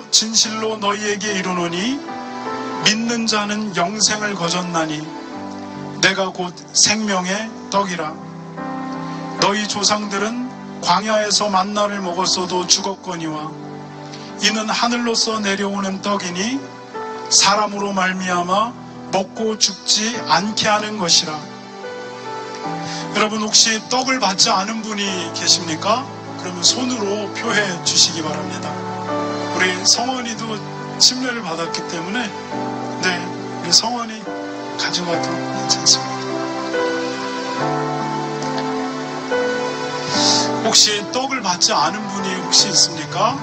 진실로 너희에게 이르노니 믿는 자는 영생을 거졌나니 내가 곧 생명의 떡이라. 너희 조상들은 광야에서 만나를 먹었어도 죽었거니와 이는 하늘로서 내려오는 떡이니 사람으로 말미암아 먹고 죽지 않게 하는 것이라. 여러분, 혹시 떡을 받지 않은 분이 계십니까? 그러면 손으로 표해 주시기 바랍니다. 우리 성원이도 침례를 받았기 때문에 우리 성원이 가져가도 괜찮습니다. 혹시 떡을 받지 않은 분이 혹시 있습니까?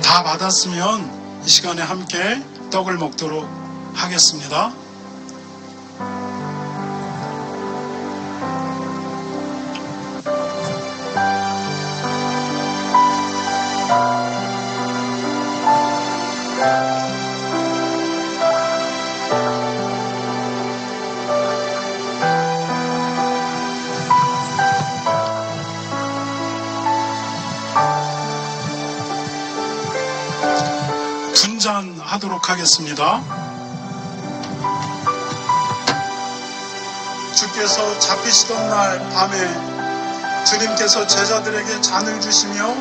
다 받았으면 이 시간에 함께 떡을 먹도록 하겠습니다. 분잔하도록 하겠습니다. 주께서 잡히시던 날 밤에 주님께서 제자들에게 잔을 주시며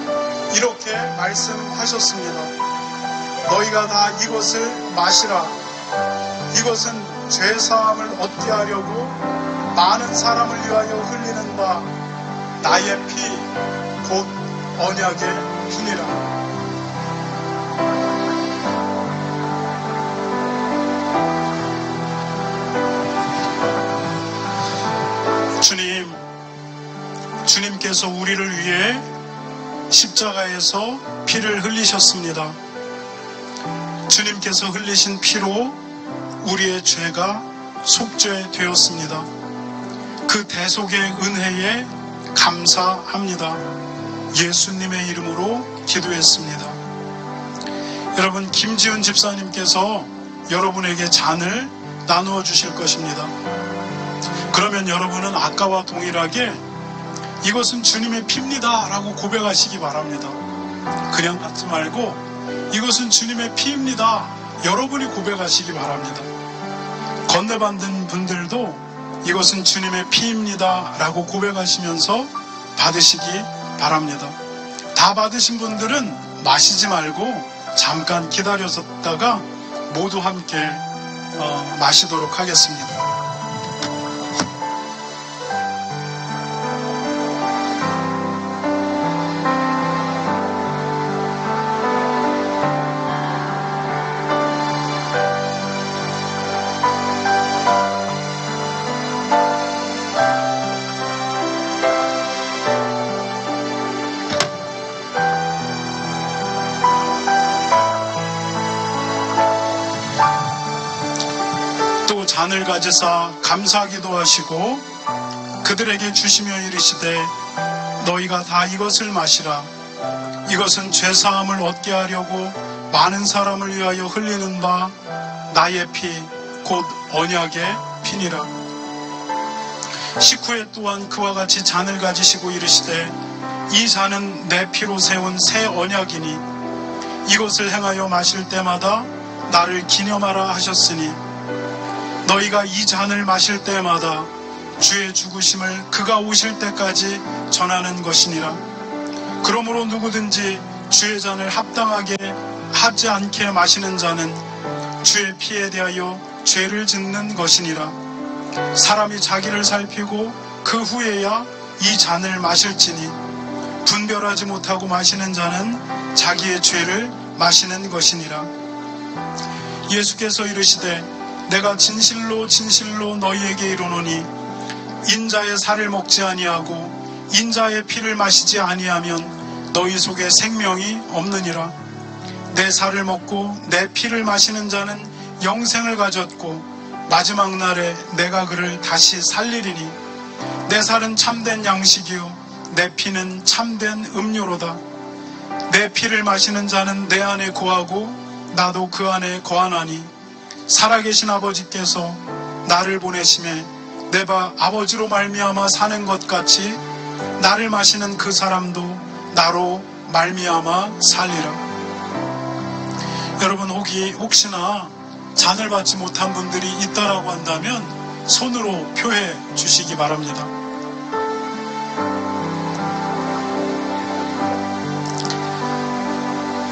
이렇게 말씀하셨습니다. 너희가 다 이것을 마시라. 이것은 죄사함을 얻게 하려고 많은 사람을 위하여 흘리는 바 나의 피 곧 언약의 피니라. 주님께서 우리를 위해 십자가에서 피를 흘리셨습니다. 주님께서 흘리신 피로 우리의 죄가 속죄되었습니다. 그 대속의 은혜에 감사합니다. 예수님의 이름으로 기도했습니다. 여러분, 김지훈 집사님께서 여러분에게 잔을 나누어 주실 것입니다. 그러면 여러분은 아까와 동일하게 이것은 주님의 피입니다 라고 고백하시기 바랍니다. 그냥 받지 말고 이것은 주님의 피입니다, 여러분이 고백하시기 바랍니다. 건네받는 분들도 이것은 주님의 피입니다 라고 고백하시면서 받으시기 바랍니다. 다 받으신 분들은 마시지 말고 잠깐 기다렸다가 모두 함께 마시도록 하겠습니다. 잔을 가지사 감사기도 하시고 그들에게 주시며 이르시되 너희가 다 이것을 마시라. 이것은 죄사함을 얻게 하려고 많은 사람을 위하여 흘리는 바 나의 피 곧 언약의 피니라. 식후에 또한 그와 같이 잔을 가지시고 이르시되 이 잔은 내 피로 세운 새 언약이니 이것을 행하여 마실 때마다 나를 기념하라 하셨으니 너희가 이 잔을 마실 때마다 주의 죽으심을 그가 오실 때까지 전하는 것이니라. 그러므로 누구든지 주의 잔을 합당하게 하지 않게 마시는 자는 주의 피에 대하여 죄를 짓는 것이니라. 사람이 자기를 살피고 그 후에야 이 잔을 마실지니 분별하지 못하고 마시는 자는 자기의 죄를 마시는 것이니라. 예수께서 이르시되 내가 진실로 진실로 너희에게 이르노니 인자의 살을 먹지 아니하고 인자의 피를 마시지 아니하면 너희 속에 생명이 없느니라. 내 살을 먹고 내 피를 마시는 자는 영생을 가졌고 마지막 날에 내가 그를 다시 살리리니 내 살은 참된 양식이요 내 피는 참된 음료로다. 내 피를 마시는 자는 내 안에 거하고 나도 그 안에 거하나니 살아계신 아버지께서 나를 보내심에 내가 아버지로 말미암아 사는 것 같이 나를 마시는 그 사람도 나로 말미암아 살리라. 여러분, 혹시나 잔을 받지 못한 분들이 있다라고 한다면 손으로 표해 주시기 바랍니다.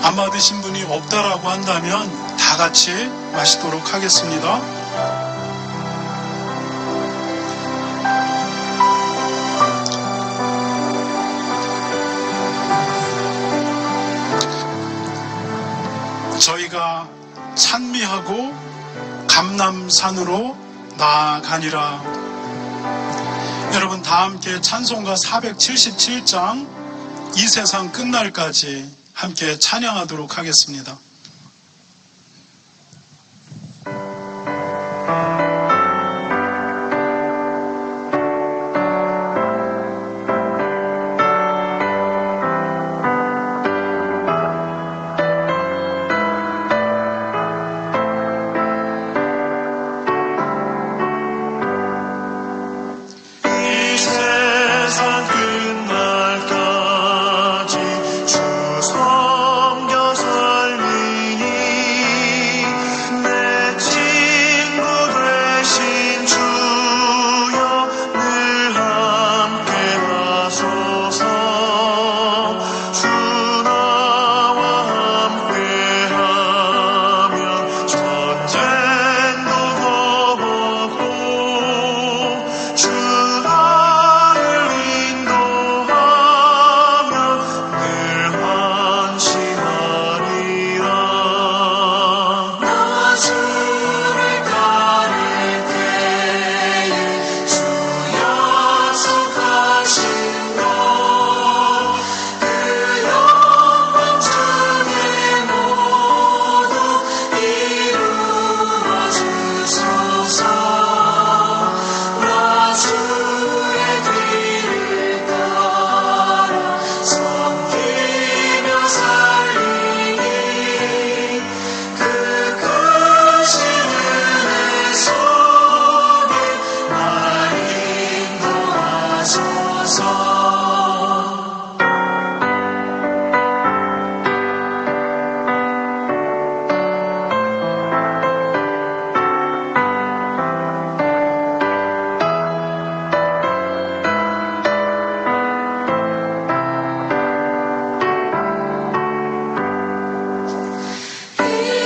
안 받으신 분이 없다라고 한다면 다 같이 마시도록 하겠습니다. 저희가 찬미하고 감람산으로 나아가니라. 여러분, 다 함께 찬송가 477장 이 세상 끝날까지 함께 찬양하도록 하겠습니다.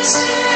say